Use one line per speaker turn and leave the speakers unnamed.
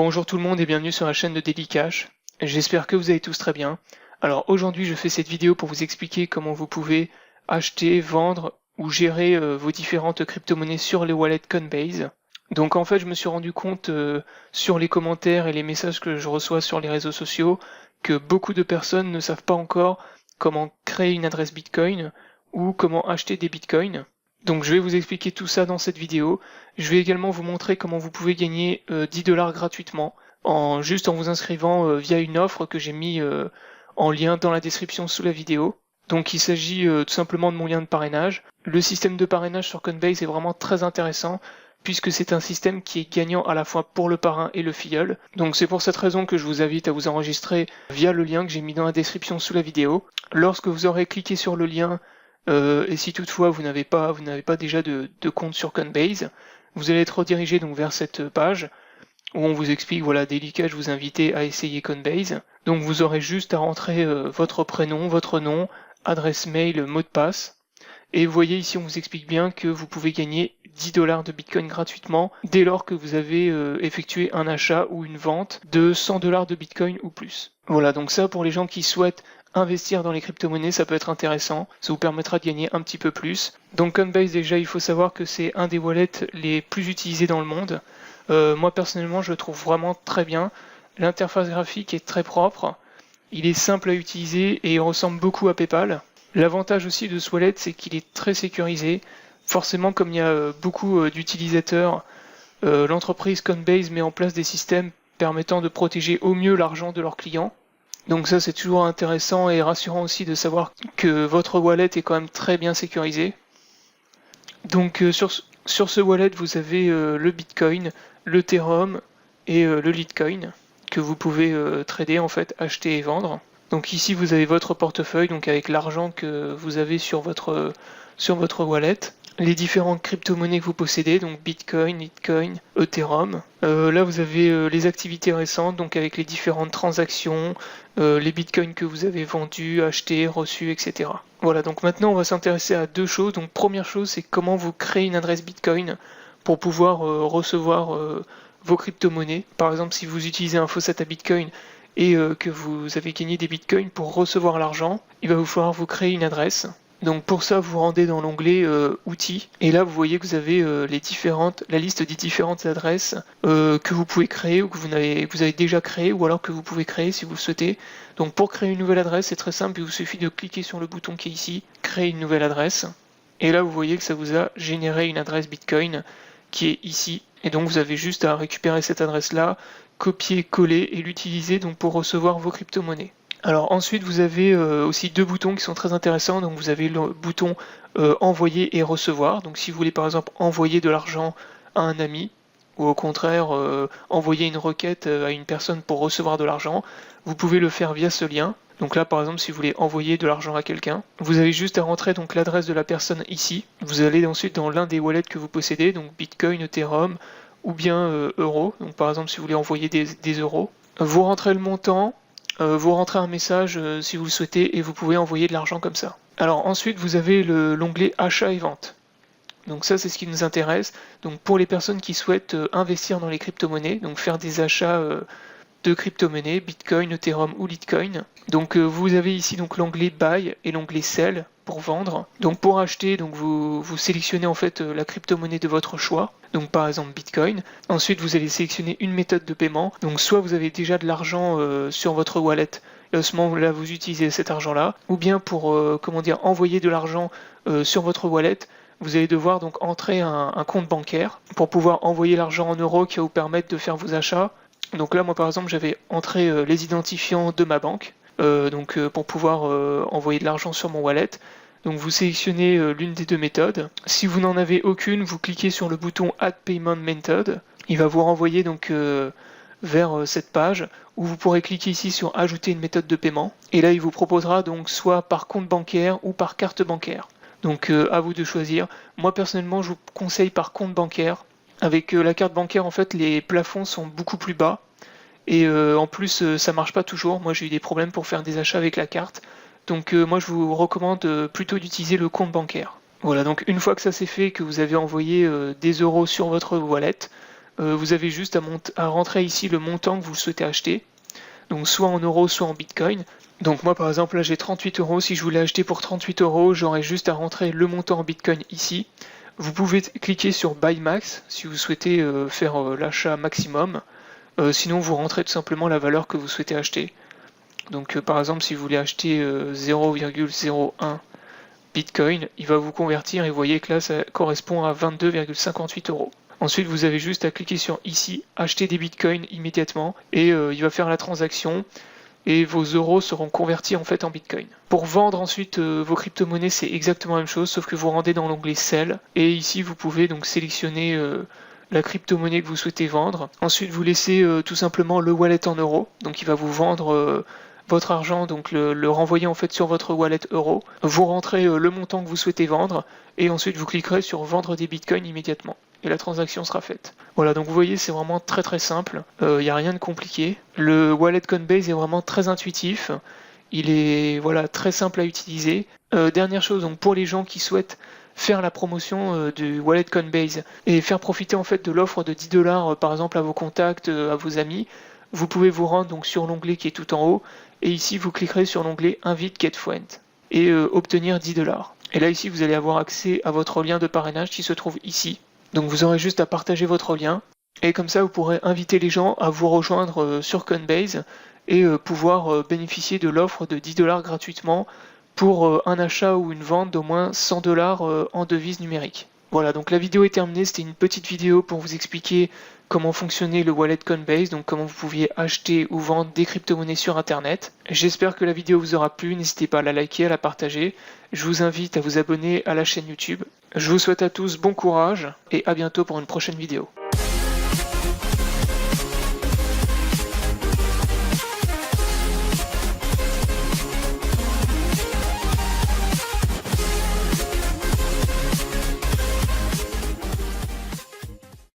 Bonjour tout le monde et bienvenue sur la chaîne de Daily Cash. J'espère que vous allez tous très bien. Alors aujourd'hui je fais cette vidéo pour vous expliquer comment vous pouvez acheter, vendre ou gérer vos différentes crypto-monnaies sur les wallets Coinbase. Donc en fait je me suis rendu compte sur les commentaires et les messages que je reçois sur les réseaux sociaux que beaucoup de personnes ne savent pas encore comment créer une adresse Bitcoin ou comment acheter des Bitcoins. Donc je vais vous expliquer tout ça dans cette vidéo. Je vais également vous montrer comment vous pouvez gagner 10 $ gratuitement juste en vous inscrivant via une offre que j'ai mis en lien dans la description sous la vidéo. Donc il s'agit tout simplement de mon lien de parrainage. Le système de parrainage sur Coinbase est vraiment très intéressant puisque c'est un système qui est gagnant à la fois pour le parrain et le filleul. Donc c'est pour cette raison que je vous invite à vous enregistrer via le lien que j'ai mis dans la description sous la vidéo. Lorsque vous aurez cliqué sur le lien, et si toutefois vous n'avez pas déjà de compte sur Coinbase, vous allez être redirigé donc vers cette page où on vous explique, voilà, Daily Cash vous invite à essayer Coinbase. Donc vous aurez juste à rentrer votre prénom, votre nom, adresse mail, mot de passe. Et vous voyez ici on vous explique bien que vous pouvez gagner 10 $ de Bitcoin gratuitement dès lors que vous avez effectué un achat ou une vente de 100 $ de Bitcoin ou plus. Voilà, donc ça pour les gens qui souhaitent investir dans les crypto-monnaies, ça peut être intéressant, ça vous permettra de gagner un petit peu plus. Donc Coinbase déjà, il faut savoir que c'est un des wallets les plus utilisés dans le monde. Moi personnellement, je le trouve vraiment très bien. L'interface graphique est très propre, il est simple à utiliser et il ressemble beaucoup à PayPal. L'avantage aussi de ce wallet, c'est qu'il est très sécurisé. Forcément, comme il y a beaucoup d'utilisateurs, l'entreprise Coinbase met en place des systèmes permettant de protéger au mieux l'argent de leurs clients. Donc ça c'est toujours intéressant et rassurant aussi de savoir que votre wallet est quand même très bien sécurisé. Donc sur ce wallet vous avez le Bitcoin, l'Ethereum et le Litecoin que vous pouvez trader en fait, acheter et vendre. Donc ici vous avez votre portefeuille donc avec l'argent que vous avez sur votre wallet. Les différentes crypto-monnaies que vous possédez, donc Bitcoin, Litecoin, Ethereum. Là, vous avez les activités récentes, donc avec les différentes transactions, les Bitcoins que vous avez vendus, achetés, reçus, etc. Voilà, donc maintenant, on va s'intéresser à deux choses. Donc, première chose, c'est comment vous créez une adresse Bitcoin pour pouvoir recevoir vos crypto-monnaies. Par exemple, si vous utilisez un faux à Bitcoin et que vous avez gagné des Bitcoins pour recevoir l'argent, il va vous falloir vous créer une adresse. Donc pour ça, vous rendez dans l'onglet Outils, et là vous voyez que vous avez la liste des différentes adresses que vous pouvez créer ou que vous avez déjà créé, ou alors que vous pouvez créer si vous le souhaitez. Donc pour créer une nouvelle adresse, c'est très simple, il vous suffit de cliquer sur le bouton qui est ici, créer une nouvelle adresse, et là vous voyez que ça vous a généré une adresse Bitcoin qui est ici, et donc vous avez juste à récupérer cette adresse-là, copier, coller et l'utiliser donc pour recevoir vos crypto-monnaies. Alors ensuite vous avez aussi deux boutons qui sont très intéressants, donc vous avez le bouton envoyer et recevoir, donc si vous voulez par exemple envoyer de l'argent à un ami, ou au contraire envoyer une requête à une personne pour recevoir de l'argent, vous pouvez le faire via ce lien. Donc là par exemple si vous voulez envoyer de l'argent à quelqu'un, vous avez juste à rentrer donc l'adresse de la personne ici, vous allez ensuite dans l'un des wallets que vous possédez, donc Bitcoin, Ethereum ou bien euros, donc par exemple si vous voulez envoyer des euros, vous rentrez le montant, vous rentrez un message si vous le souhaitez et vous pouvez envoyer de l'argent comme ça. Alors ensuite vous avez l'onglet achat et vente. Donc ça c'est ce qui nous intéresse. Donc pour les personnes qui souhaitent investir dans les crypto-monnaies, donc faire des achats de crypto-monnaies, Bitcoin, Ethereum ou Litecoin. Donc vous avez ici donc l'onglet Buy et l'onglet Sell pour vendre. Donc pour acheter, donc vous sélectionnez en fait la crypto-monnaie de votre choix. Donc par exemple Bitcoin. Ensuite vous allez sélectionner une méthode de paiement. Donc soit vous avez déjà de l'argent sur votre wallet, et à ce moment-là vous utilisez cet argent-là, ou bien pour envoyer de l'argent sur votre wallet, vous allez devoir donc entrer un compte bancaire pour pouvoir envoyer l'argent en euros qui va vous permettre de faire vos achats. Donc là moi par exemple j'avais entré les identifiants de ma banque pour pouvoir envoyer de l'argent sur mon wallet. Donc vous sélectionnez l'une des deux méthodes. Si vous n'en avez aucune, vous cliquez sur le bouton Add Payment Method. Il va vous renvoyer donc vers cette page où vous pourrez cliquer ici sur Ajouter une méthode de paiement. Et là il vous proposera donc soit par compte bancaire ou par carte bancaire. Donc à vous de choisir. Moi personnellement je vous conseille par compte bancaire. Avec la carte bancaire en fait les plafonds sont beaucoup plus bas. Et en plus ça marche pas toujours. Moi j'ai eu des problèmes pour faire des achats avec la carte. Donc moi je vous recommande plutôt d'utiliser le compte bancaire. Voilà, donc une fois que ça c'est fait, que vous avez envoyé des euros sur votre wallet, vous avez juste à rentrer ici le montant que vous souhaitez acheter, donc soit en euros, soit en bitcoin. Donc moi par exemple là j'ai 38 euros, si je voulais acheter pour 38 euros, j'aurais juste à rentrer le montant en bitcoin ici. Vous pouvez cliquer sur Buy Max si vous souhaitez faire l'achat maximum. Sinon vous rentrez tout simplement la valeur que vous souhaitez acheter. Donc par exemple si vous voulez acheter 0,01 bitcoin, il va vous convertir et vous voyez que là ça correspond à 22,58 euros. Ensuite vous avez juste à cliquer sur ici, acheter des bitcoins immédiatement et il va faire la transaction et vos euros seront convertis en fait en bitcoin. Pour vendre ensuite vos crypto-monnaies, c'est exactement la même chose, sauf que vous rendez dans l'onglet Sell et ici vous pouvez donc sélectionner la crypto-monnaie que vous souhaitez vendre. Ensuite vous laissez tout simplement le wallet en euros, donc il va vous vendre votre argent, donc le renvoyer en fait sur votre wallet euro. Vous rentrez le montant que vous souhaitez vendre et ensuite vous cliquerez sur vendre des bitcoins immédiatement et la transaction sera faite. Voilà, donc vous voyez c'est vraiment très simple, il n'y a rien de compliqué. Le wallet Coinbase est vraiment très intuitif, il est voilà très simple à utiliser. Dernière chose, donc pour les gens qui souhaitent faire la promotion du wallet Coinbase et faire profiter en fait de l'offre de 10 $ par exemple à vos contacts, à vos amis, vous pouvez vous rendre donc sur l'onglet qui est tout en haut et ici vous cliquerez sur l'onglet Invite Get Friend et obtenir 10 $. Et là ici vous allez avoir accès à votre lien de parrainage qui se trouve ici. Donc vous aurez juste à partager votre lien et comme ça vous pourrez inviter les gens à vous rejoindre sur Coinbase et pouvoir bénéficier de l'offre de 10 $ gratuitement pour un achat ou une vente d'au moins 100 $ en devises numériques. Voilà, donc la vidéo est terminée, c'était une petite vidéo pour vous expliquer comment fonctionnait le wallet Coinbase, donc comment vous pouviez acheter ou vendre des crypto-monnaies sur internet. J'espère que la vidéo vous aura plu, n'hésitez pas à la liker, à la partager. Je vous invite à vous abonner à la chaîne YouTube. Je vous souhaite à tous bon courage et à bientôt pour une prochaine vidéo.